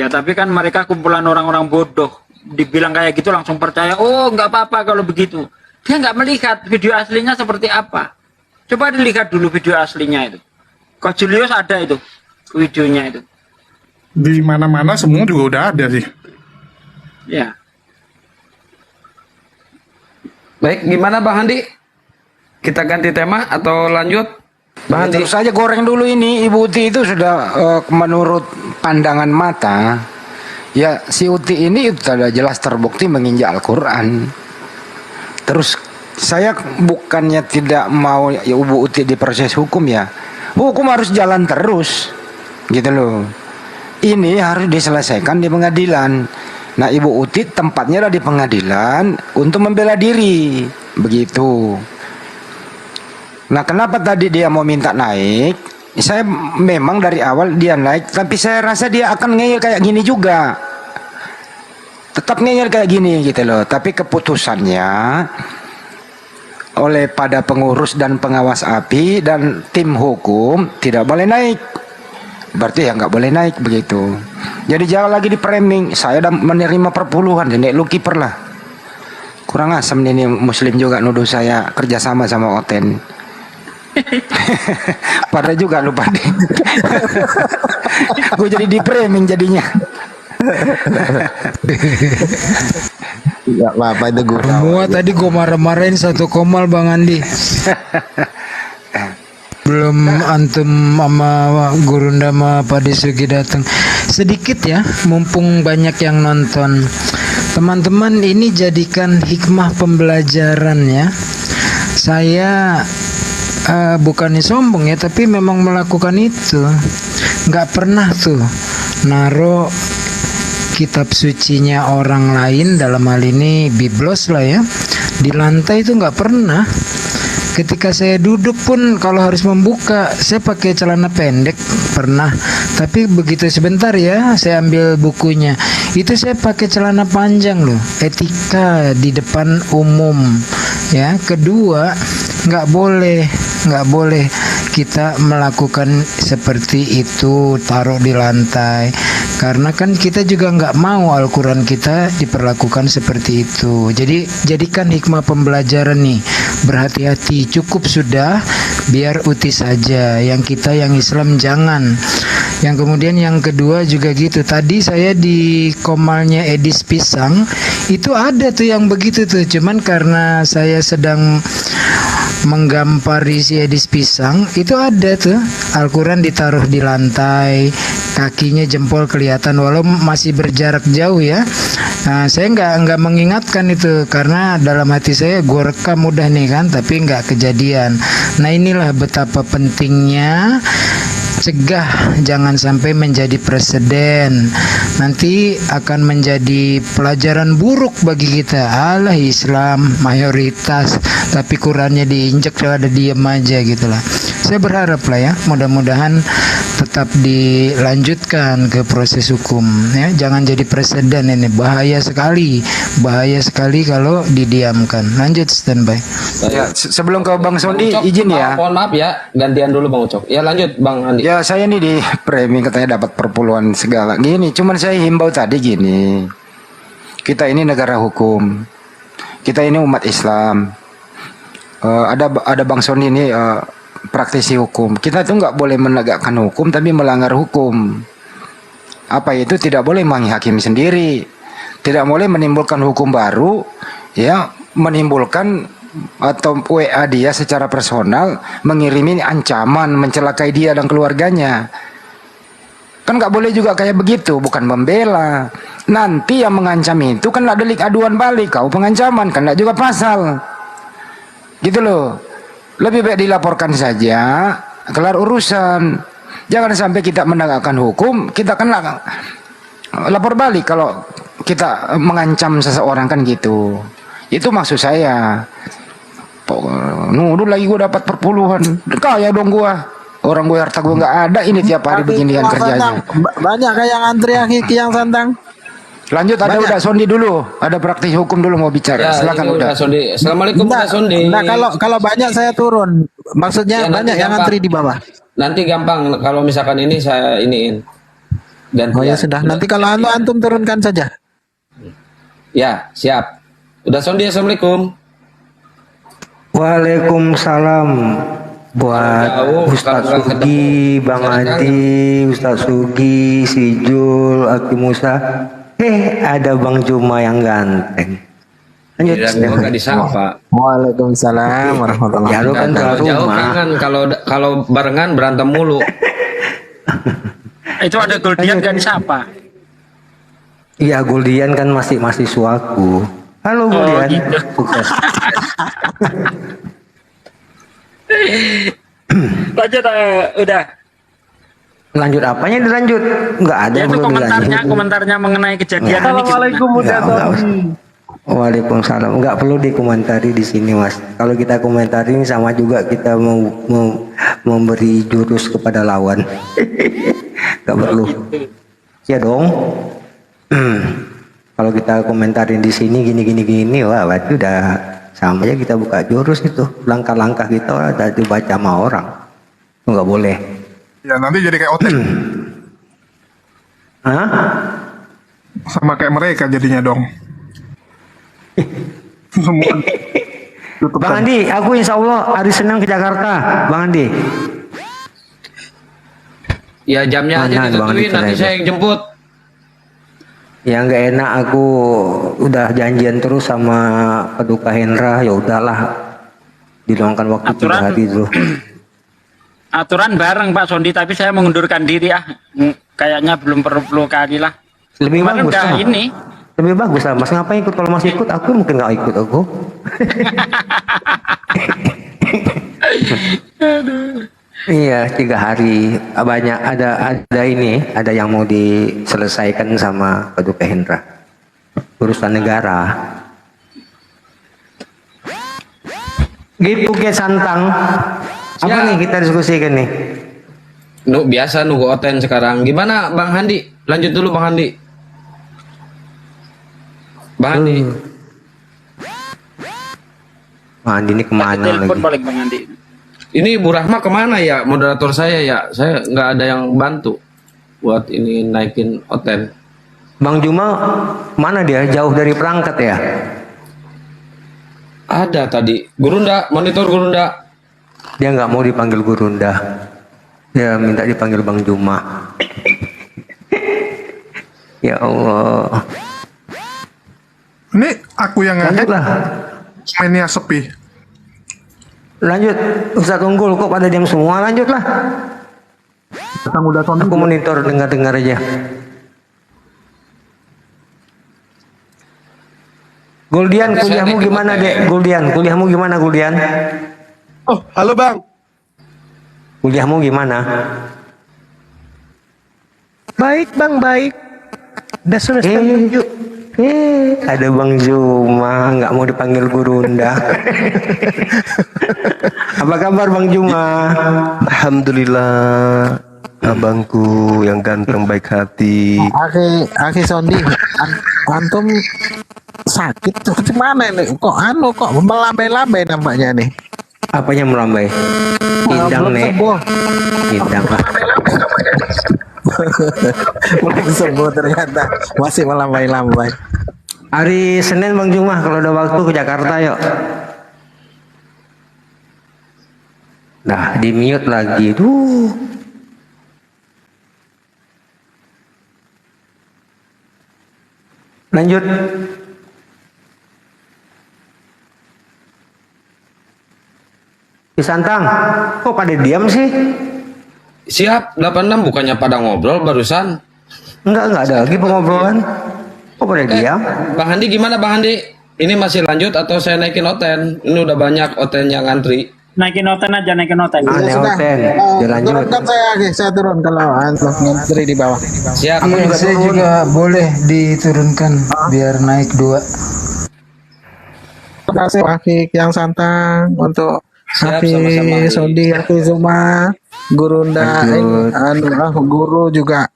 Ya tapi kan mereka kumpulan orang-orang bodoh. Dibilang kayak gitu langsung percaya. Oh nggak apa-apa kalau begitu. Dia nggak melihat video aslinya seperti apa. Coba dilihat dulu video aslinya itu. Kok Julius ada itu videonya itu. Di mana-mana semua juga udah ada sih. Ya. Baik, gimana Bang Handi? Kita ganti tema atau lanjut? Bang Handi. Terus saja goreng dulu ini. Ibu Uti itu sudah menurut pandangan mata, ya si Uti ini sudah jelas terbukti menginjak Al-Quran. Terus saya bukannya tidak mau ya Ibu Uti diproses hukum ya. Hukum harus jalan terus. Gitu loh. Ini harus diselesaikan di pengadilan. Nah Ibu Uti tempatnya ada di pengadilan untuk membela diri. Begitu. Nah kenapa tadi dia mau minta naik? Saya memang dari awal dia naik, tapi saya rasa dia akan ngeyel kayak gini juga. Tetap ngeyel kayak gini gitu loh. Tapi keputusannya oleh pada pengurus dan pengawas API dan tim hukum tidak boleh naik. Berarti ya nggak boleh naik begitu. Jadi jangan lagi di framing. Saya udah menerima perpuluhan, jadi lu kiper lah. Kurang asem ini Muslim juga nuduh saya kerjasama sama Oten. Pada juga lupa deh. Gue jadi di framing jadinya. Gak apa-apa itu gue. Semua tadi gue marah-marahin satu komal Bang Andi. Belum antum sama Gurunda sama Pak Desugi datang. Sedikit ya, mumpung banyak yang nonton. Teman-teman ini jadikan hikmah pembelajaran ya. Saya bukannya sombong ya, tapi memang melakukan itu. Nggak pernah tuh naro kitab sucinya orang lain, dalam hal ini biblos lah ya, di lantai itu nggak pernah. Ketika saya duduk pun kalau harus membuka, saya pakai celana pendek pernah. Tapi begitu sebentar ya, saya ambil bukunya, itu saya pakai celana panjang loh. Etika di depan umum ya. Kedua, nggak boleh kita melakukan seperti itu, taruh di lantai. Karena kan kita juga nggak mau Al-Quran kita diperlakukan seperti itu. Jadi jadikan hikmah pembelajaran nih, berhati-hati, cukup sudah, biar uti saja. Yang kita yang Islam jangan. Yang kemudian yang kedua juga gitu. Tadi saya di komalnya Edis Pisang itu ada tuh yang begitu tuh. Cuman karena saya sedang menggampari si Edis Pisang itu ada tuh Al-Quran ditaruh di lantai, kakinya jempol kelihatan walau masih berjarak jauh ya. Nah, saya nggak mengingatkan itu karena dalam hati saya gue rekam udah nih kan, tapi nggak kejadian. Nah inilah betapa pentingnya cegah jangan sampai menjadi presiden, nanti akan menjadi pelajaran buruk bagi kita. Alah Islam mayoritas tapi Qurannya diinjek ada diem aja gitulah. Saya berharap lah ya, mudah-mudahan tetap dilanjutkan ke proses hukum ya, jangan jadi presiden. Ini bahaya sekali kalau didiamkan. Lanjut standby Ya, sebelum ke Bang Sondi izin ya. Mohon maaf ya, gantian dulu Bang Ucok. Ya lanjut Bang Andi. Ya saya nih di framing katanya dapat perpuluhan segala gini. Cuman saya himbau tadi gini, kita ini negara hukum, kita ini umat Islam. Ada Bang Sony ini praktisi hukum. Kita itu nggak boleh menegakkan hukum tapi melanggar hukum. Apa itu? Tidak boleh menghakimi sendiri, tidak boleh menimbulkan hukum baru, ya, menimbulkan atau WA dia secara personal, mengirimi ancaman, mencelakai dia dan keluarganya. Kan nggak boleh juga kayak begitu, bukan membela. Nanti yang mengancam itu kan ada delik aduan balik, kau pengancaman, kan juga pasal. Gitu loh. Lebih baik dilaporkan saja, kelar urusan. Jangan sampai kita menegakkan hukum, kita kan lapor balik kalau kita mengancam seseorang kan gitu. Itu maksud saya. Nuduh lagi gue dapat perpuluhan, kaya dong gue. Orang gue harta gue nggak ada, ini tiap hari beginian kerjanya. Banyak kayak antri yang santang. Lanjut, ada udah Sondi dulu, ada praktis hukum dulu mau bicara. Ya, Silakan udah. Sondi. Assalamualaikum Udah Sondi. Nah, kalau banyak saya turun. Maksudnya Ya, banyak yang gampang. antri di bawah. Nanti gampang kalau misalkan ini saya iniin. Oh ya sudah, nanti kalau antum turunkan saja. Ya, siap. Udah Sondi, Assalamualaikum. Waalaikumsalam buat Ustadz Sugi, Bang Adi, Ustadz Sugi, si Jul, Aki Musa. Ada Bang Juma yang ganteng. Lanjut. Gak disapa. Waalaikumsalam warahmatullahi Ya lu kan Kalau jauh kangen, kalau barengan berantem mulu. Itu ada Goldian kan siapa? Iya, Guldian kan masih mahasiswaku. Halo Guldian. Gitu. Sukses. Lanjut udah. Lanjut apanya dilanjut? Enggak ada Ya, itu belum komentarnya mengenai kejadian ini. Assalamualaikum Enggak usah. Waalaikumsalam. Enggak perlu dikomentari di sini, Mas. Kalau kita komentari ini sama juga kita mau memberi jurus kepada lawan. Enggak perlu. Ya dong. Kalau kita komentarin di sini gini, wah berarti udah sama aja kita buka jurus itu. Langkah-langkah kita udah dibaca sama orang. Itu enggak boleh. Ya nanti jadi kayak otek. Hah? Sama kayak mereka jadinya dong. Semua. Bang Andi, aku insya Allah hari Senin ke Jakarta, Bang Andi. Ya jamnya aja ditentuin, nanti saya yang jemput. Ya nggak enak, aku udah janjian terus sama Paduka Hendra, ya udahlah diluangkan waktu 3 hari dulu. Aturan bareng Pak Sondi, tapi saya mengundurkan diri ya. Kayaknya belum perlu kali lah. Lebih Kemarin bagus udah lah. ini. Lebih bagus lah, Mas ngapain ikut? Kalau Mas ikut, aku mungkin nggak ikut aku. Iya, 3 hari banyak ada ini, ada yang mau diselesaikan sama Paduka Hendra. Urusan negara. Gitu ke Santang. Apa nih kita diskusikan nih? Biasa nunggu oten sekarang. Gimana Bang Handi? Lanjut dulu Bang Handi. Bang Handi. Bang Handi ini kemana Telepon lagi? balik Bang Andi. Ini Bu Rahma kemana ya moderator saya ya? Saya nggak ada yang bantu. buat ini naikin Oten. Bang Juma mana dia? Jauh dari perangkat ya? Ada tadi. Gurunda, monitor Gurunda. Dia nggak mau dipanggil Gurunda. Dia minta dipanggil Bang Juma. Ya Allah. Ini aku yang ngehack. Lanjutlah. Mainnya sepi. Lanjut. Ustaz Unggul kok pada diam semua? Lanjutlah. Aku monitor dengar-dengar aja. Guldian, kuliahmu gimana, Dek? Guldian, kuliahmu gimana, Guldian? Oh, halo Bang. Kuliahmu gimana? Baik Bang, baik. Udah semester Ada Bang Juma, nggak mau dipanggil Gurunda. Apa kabar Bang Juma? Alhamdulillah, abangku yang ganteng baik hati. Aki Sondi, antum sakit tuh gimana ini? Kok melambai-lambai nampaknya nih? Apanya melambai? Hidang nih. Hidang lah. Belum sembuh ternyata masih melambai-lambai. Hari Senin Bang Juma kalau ada waktu ke Jakarta yuk. Nah, di mute lagi tuh. Lanjut. Santang, kok pada diam sih? Siap, 86 bukannya pada ngobrol barusan? Enggak ada lagi pengobrolan. Kok pada diam? Bang Handi gimana Bang Handi? Ini masih lanjut atau saya naikin Oten? Ini udah banyak Oten yang ngantri. Naikin Oten aja, naikin Oten. Oten, dilanjut. Turunkan saya turun kalau antum ngantri di bawah. Siap. Iya, saya juga boleh diturunkan biar naik 2. Terima kasih Aki yang santang untuk Siap, Aki sama-sama. Sondi, Aki Zuma, Gurunda, guru juga.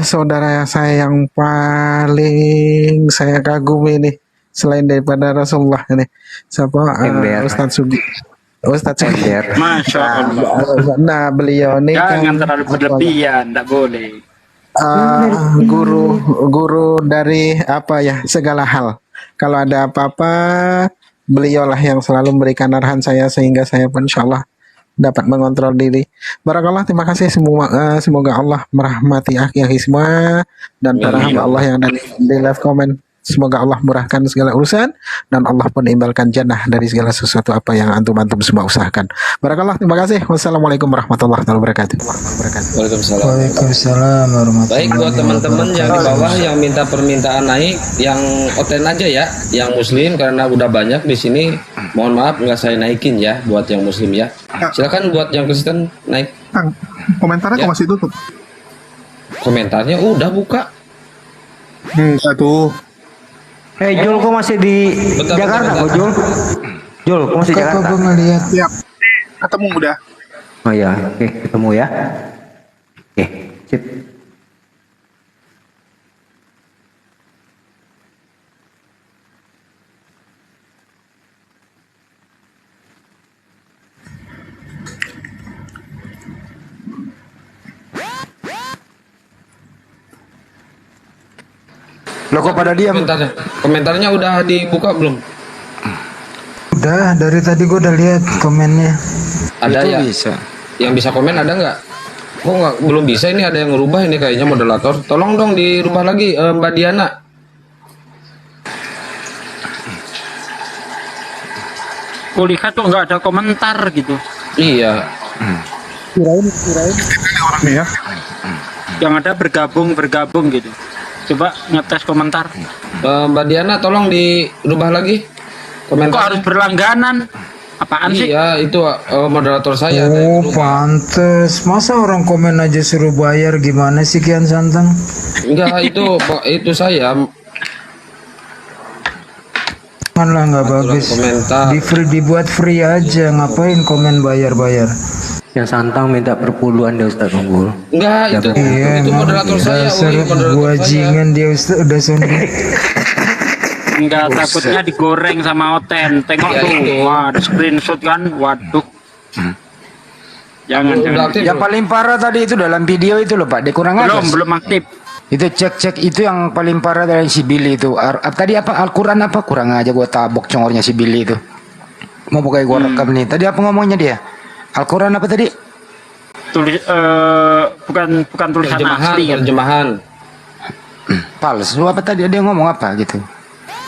Saudara saya yang paling saya kagumi nih selain daripada Rasulullah ini. Siapa? Ustadz Sugi. Ustadz Sugi. Masya Allah. Nah, beliau ini Jangan kan terlalu berlebihan, tidak boleh. guru dari apa ya segala hal. Kalau ada apa-apa, beliaulah yang selalu memberikan arahan saya sehingga saya pun insya Allah dapat mengontrol diri. Barakallah, terima kasih semua. Semoga Allah merahmati aki-aki semua dan para hamba Allah yang ada di live comment. Semoga Allah murahkan segala urusan dan Allah pun imbalkan jannah dari segala sesuatu apa yang antum-antum semua usahakan. Barakallah, terima kasih. Wassalamualaikum warahmatullahi wabarakatuh. Waalaikumsalam. Waalaikumsalam warahmatullahi Baik buat teman-teman yang di bawah yang minta permintaan naik, yang Oten aja ya, yang Muslim karena udah banyak di sini. Mohon maaf nggak saya naikin ya buat yang Muslim ya. Silakan buat yang Kristen naik. Kang, komentarnya kok masih tutup? Komentarnya udah buka. Satu. Jul kok masih di Jakarta kok Jul? Jul kok masih Jakarta? Kok ngelihat? Siap. Ketemu udah. Oh ya, oke, ketemu ya. Oke, sip. Loh kok pada diam? Komentarnya udah dibuka belum? Udah, dari tadi gue udah lihat komennya. Ada Itu ya? bisa. Yang bisa komen ada nggak? Kok nggak belum bisa ini ada yang ngerubah ini kayaknya moderator. Tolong dong dirubah lagi Mbak Diana. Kulihat kok nggak ada komentar gitu. Iya. Kirain. Orang nih ya. Yang ada bergabung gitu. Coba ngetes komentar. Mbak Diana tolong dirubah lagi komentar. Kok harus berlangganan? Apaan sih? Iya, itu moderator saya. Oh, pantes. Masa orang komen aja suruh bayar gimana sih Kian Santang? Enggak, itu saya. Lah nggak bagus. Komentar. Dibuat free aja, ngapain komen bayar-bayar? Yang Santang minta perpuluhan dia Ustaz Unggul. Enggak, itu moderator saya. Wajingan dia udah sombong. Enggak, takutnya digoreng sama Oten. Tengok tuh, wah ada screenshot kan, waduh. Jangan, jangan. Yang paling parah tadi itu dalam video itu loh Pak, dia kurang ajar. Belum aktif. Itu cek itu yang paling parah dari si Billy itu. Tadi apa Al-Quran apa kurang aja gua tabok congornya si Billy itu. Mau pokoknya gua rekam nih. Tadi apa ngomongnya dia? Al-Quran apa tadi? Bukan tulisan asli kan. Terjemahan. Palsu apa tadi dia ngomong apa gitu?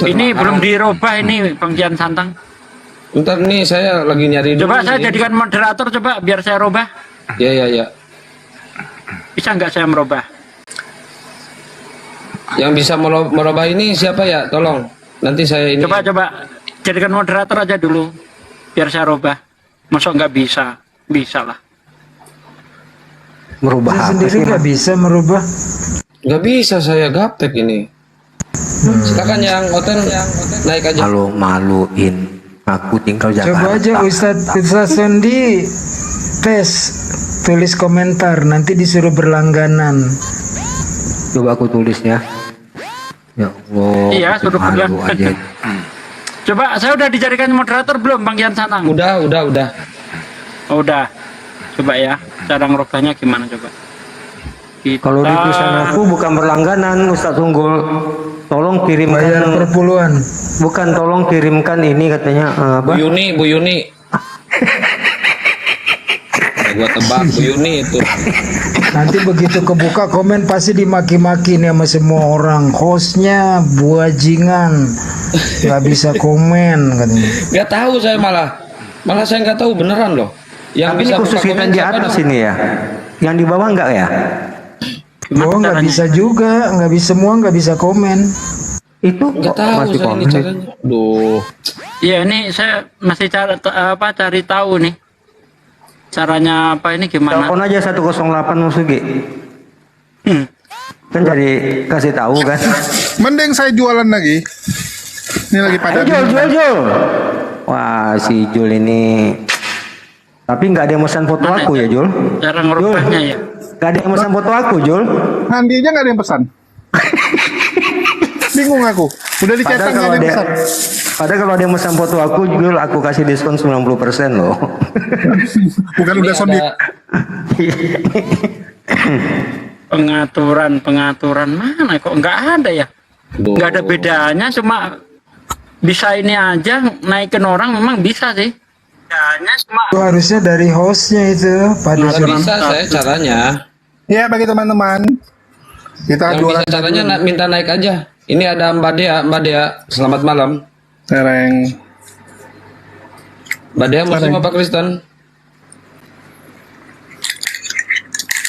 Ini belum dirubah ini Bang Kian Santang. Bentar nih saya lagi nyari dulu. Coba saya nih. jadikan moderator coba biar saya robah. Ya. Bisa nggak saya merubah? Yang bisa merubah ini siapa ya? Tolong. Nanti saya ini. Coba jadikan moderator aja dulu biar saya robah. Masa nggak bisa? Bisa lah. Merubah Saya apa sendiri sih? nggak bisa merubah. Nggak bisa saya gaptek ini. Silakan yang hotel naik aja. Malu-maluin. Aku tinggal Jakarta. Coba aja Ustadz Sondi tes tulis komentar nanti disuruh berlangganan. Coba aku tulis ya. Ya Allah. Iya, suruh malu berlangganan. aja. Coba saya udah dijadikan moderator belum Bang Kian Santang? Udah. Oh, udah. Coba ya, cara ngerubahnya gimana coba? Kalau di tulisan aku bukan berlangganan Ustadz Unggul. Tolong kirimkan Bayar per puluhan. Bukan, tolong kirimkan ini katanya Bu Yuni. Gua tebak Bu Yuni itu. Nanti begitu kebuka komen pasti dimaki-maki nih sama semua orang. Hostnya buajingan, nggak bisa komen katanya. Nggak tahu saya malah saya nggak tahu beneran loh. Yang Tapi bisa ini khusus buka kita komen di siapa atas dong? ini ya. Yang di bawah enggak ya? Oh nggak bisa juga, nggak bisa semua nggak bisa komen. Itu Nggak tahu masih saya ini komen. caranya. Duh. Iya ini saya masih cari tahu nih caranya apa ini gimana? Telepon aja 108 Musugi. Kan jadi kasih tahu kan. Mending saya jualan lagi. Ini lagi pada Jul. Wah, si Jul ini. Tapi nggak ada yang pesan foto aku ya, Jul. Cara ngerubahnya ya. Nggak ada yang pesan foto aku, Jul. Handi aja nggak ada yang pesan. Bingung aku. Udah dicetak nggak ada yang pesan. Padahal kalau ada yang pesan foto aku, Jul, aku kasih diskon 90% loh. Bukan udah sondi. Pengaturan mana kok nggak ada ya? Nggak ada bedanya, cuma bisa ini aja naikin orang memang bisa sih. Bedanya cuma Itu harusnya dari hostnya itu pada Nggak bisa saya caranya. Ya bagi teman-teman. Kita Yang jualan bisa caranya minta naik aja. Ini ada Mbak Dea. Selamat malam. Tereng. Mbak Dea Muslim apa Kristen?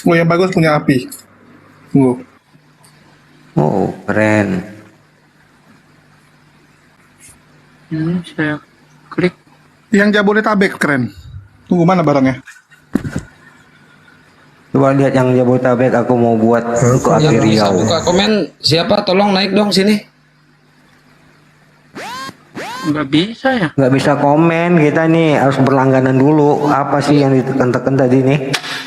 Oh yang bagus punya api. Tunggu. Oh, keren. ini saya klik. Yang Jabodetabek keren. Tunggu mana barangnya? Coba lihat yang Jabodetabek, aku mau buat untuk api Yang bisa Riau. buka komen siapa? Tolong naik dong sini. Nggak bisa ya? Nggak bisa komen, kita nih harus berlangganan dulu. Apa sih yang ditekan-tekan tadi nih?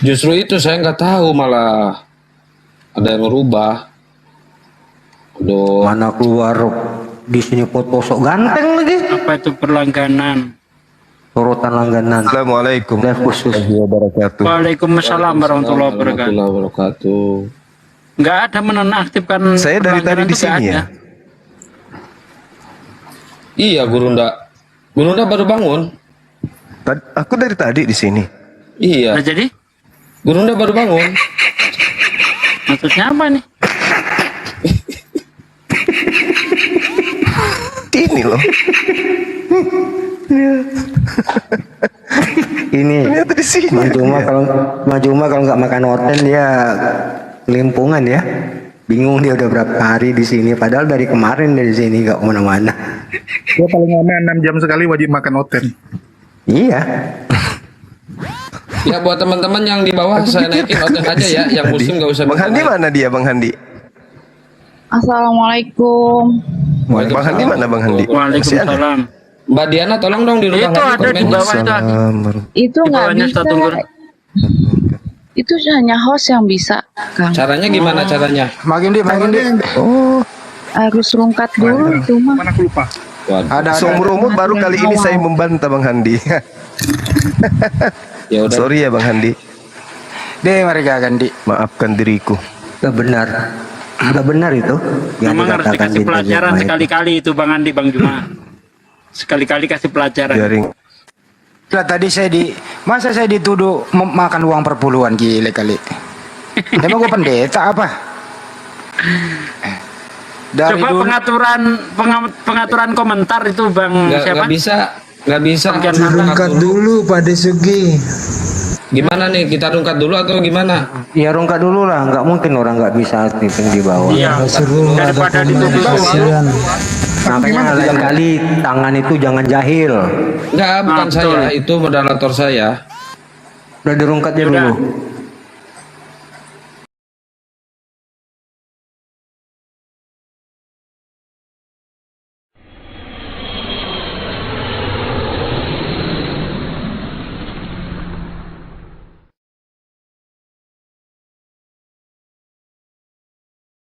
Justru itu saya nggak tahu malah ada yang merubah. Aduh. Mana keluar di sini foto sok ganteng lagi. Apa itu berlangganan? Sorotan langganan. Assalamualaikum warahmatullahi wabarakatuh. Waalaikumsalam warahmatullahi wabarakatuh. Warahmatullahi wabarakatuh. Nggak ada menonaktifkan. Saya dari tadi di sini ya. Iya, Gurunda baru bangun. Aku dari tadi di sini. Iya. Nah, jadi Gurunda baru bangun. maksudnya apa nih? Ini loh. Ini Ternyata di sini. Majuma kalau nggak makan hotel dia kelimpungan ya. Bingung dia udah berapa hari di sini. Padahal dari kemarin dari sini nggak kemana-mana. Dia paling lama 6 jam sekali wajib makan oten. Iya. Ya buat teman-teman yang di bawah saya naikin oten aja ya, yang muslim nggak usah. Bang Handi mana dia, Bang Handi? Assalamualaikum. Bang Handi mana, Bang Handi? Masih ada? Waalaikumsalam. Mbak Diana tolong dong dirubah Itu lagi ada di komennya. bawah itu. Itu Di nggak bawahnya bisa. Ustadz Unggul. Itu hanya host yang bisa, Kang. Caranya gimana caranya? Makin dia. Oh, Harus rungkat dulu itu mah. Mana aku lupa. Waduh. Ada. seumur umur baru kali ini saya membantah Bang Handi. Ya udah. Sorry ya Bang Handi. Deh mereka Gandhi. Maafkan diriku. Gak benar. Gak benar itu. Yang Memang harus dikatakan dikasih di pelajaran terjemah itu. sekali-kali itu Bang Andi, Bang Juma. Sekali-kali kasih pelajaran. Jaring. Lah tadi masa saya dituduh makan uang perpuluhan, gile kali. Emang gue pendeta apa? Dari Coba dulu pengaturan komentar itu Bang siapa? Nggak bisa. Rungkat dulu Pak Desugi. Gimana nih, kita rungkat dulu atau gimana? Ya rungkat dulu lah, nggak mungkin orang nggak bisa typing di bawah. Iya. Suruh ada Daripada dituduh komunikasian. Makanya lain kali tangan itu jangan jahil. Nggak, bukan Ah, saya, betul. itu moderator saya. Udah dirungkat Ya udah. dulu.